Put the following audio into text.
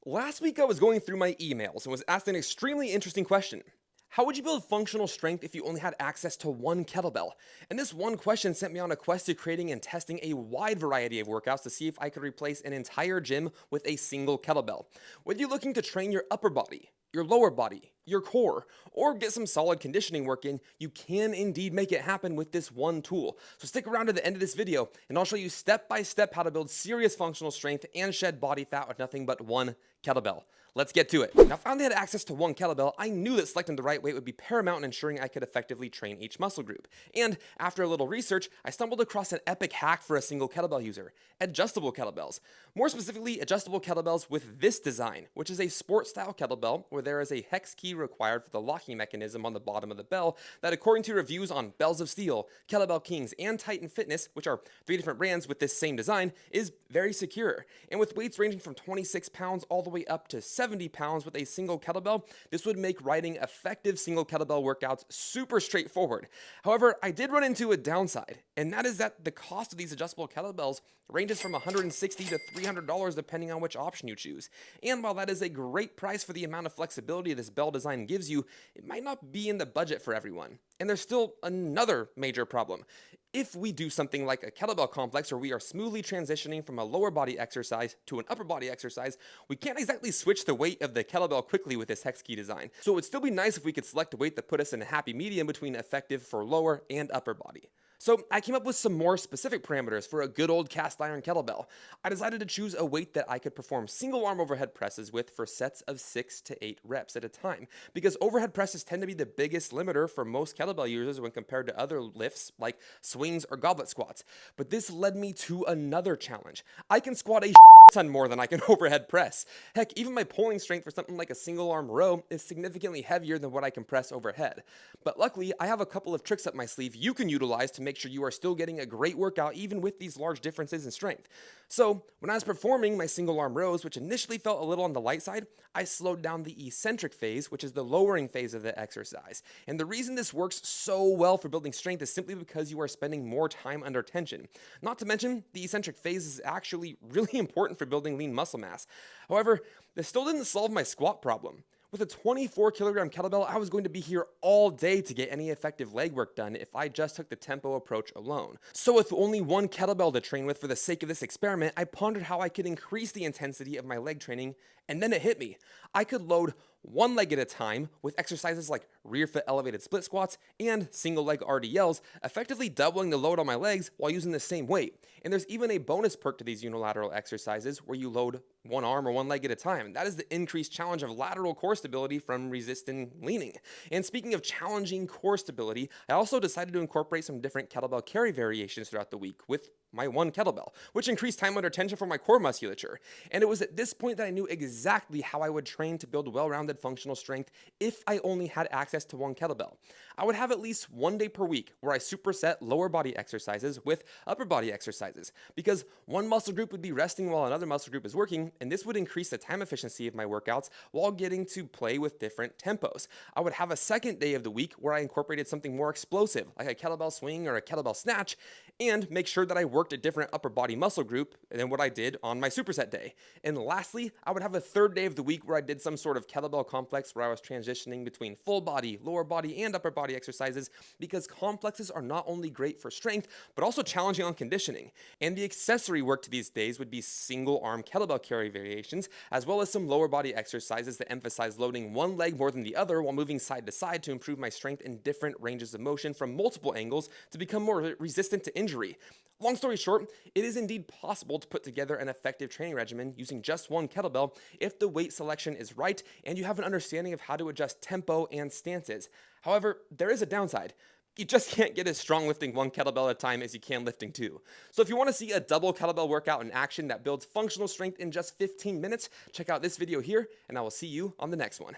Last week I was going through my emails and was asked an extremely interesting question. How would you build functional strength if you only had access to one kettlebell? And this one question sent me on a quest to creating and testing a wide variety of workouts to see if I could replace an entire gym with a single kettlebell. Whether you're looking to train your upper body, your lower body, your core, or get some solid conditioning work in, you can indeed make it happen with this one tool. So stick around to the end of this video and I'll show you step by step how to build serious functional strength and shed body fat with nothing but one kettlebell. Let's get to it. Now, if I finally had access to one kettlebell, I knew that selecting the right weight would be paramount in ensuring I could effectively train each muscle group. And after a little research, I stumbled across an epic hack for a single kettlebell user: adjustable kettlebells. More specifically, adjustable kettlebells with this design, which is a sport-style kettlebell where there is a hex key required for the locking mechanism on the bottom of the bell that, according to reviews on Bells of Steel, Kettlebell Kings, and Titan Fitness, which are 3 different brands with this same design, is very secure. And with weights ranging from 26 pounds all the way up to 70 pounds with a single kettlebell, this would make riding effective single kettlebell workouts super straightforward. However, I did run into a downside, and that is that the cost of these adjustable kettlebells ranges from $160 to $300 depending on which option you choose. And while that is a great price for the amount of flexibility this bell design gives you, it might not be in the budget for everyone. And there's still another major problem. If we do something like a kettlebell complex where we are smoothly transitioning from a lower body exercise to an upper body exercise, we can't exactly switch the weight of the kettlebell quickly with this hex key design. So it would still be nice if we could select a weight that put us in a happy medium between effective for lower and upper body. So I came up with some more specific parameters for a good old cast iron kettlebell. I decided to choose a weight that I could perform single arm overhead presses with for sets of 6 to 8 reps at a time, because overhead presses tend to be the biggest limiter for most kettlebell users when compared to other lifts like swings or goblet squats. But this led me to another challenge. I can squat a ton more than I can overhead press. Heck, even my pulling strength for something like a single arm row is significantly heavier than what I can press overhead. But luckily, I have a couple of tricks up my sleeve you can utilize to make sure you are still getting a great workout even with these large differences in strength. So when I was performing my single arm rows, which initially felt a little on the light side, I slowed down the eccentric phase, which is the lowering phase of the exercise. And the reason this works so well for building strength is simply because you are spending more time under tension. Not to mention, the eccentric phase is actually really important for building lean muscle mass. However, this still didn't solve my squat problem. With a 24 kilogram kettlebell, I was going to be here all day to get any effective leg work done if I just took the tempo approach alone. So with only one kettlebell to train with for the sake of this experiment, I pondered how I could increase the intensity of my leg training, and then it hit me. I could load one leg at a time with exercises like rear foot elevated split squats and single leg RDLs, effectively doubling the load on my legs while using the same weight. And there's even a bonus perk to these unilateral exercises where you load one arm or one leg at a time. That is the increased challenge of lateral core stability from resistant leaning. And speaking of challenging core stability, I also decided to incorporate some different kettlebell carry variations throughout the week with my one kettlebell, which increased time under tension for my core musculature. And it was at this point that I knew exactly how I would train to build well-rounded functional strength if I only had access to one kettlebell. I would have at least one day per week where I superset lower body exercises with upper body exercises, because one muscle group would be resting while another muscle group is working, and this would increase the time efficiency of my workouts while getting to play with different tempos. I would have a second day of the week where I incorporated something more explosive, like a kettlebell swing or a kettlebell snatch, and make sure that I worked a different upper body muscle group than what I did on my superset day. And lastly, I would have a third day of the week where I did some sort of kettlebell complex where I was transitioning between full body, lower body, and upper body exercises, because complexes are not only great for strength, but also challenging on conditioning. And the accessory work to these days would be single arm kettlebell carry variations, as well as some lower body exercises that emphasize loading one leg more than the other while moving side to side to improve my strength in different ranges of motion from multiple angles to become more resistant to injury. Long story short, it is indeed possible to put together an effective training regimen using just one kettlebell if the weight selection is right and you have an understanding of how to adjust tempo and stances. However, there is a downside. You just can't get as strong lifting one kettlebell at a time as you can lifting two. So if you want to see a double kettlebell workout in action that builds functional strength in just 15 minutes, check out this video here, and I will see you on the next one.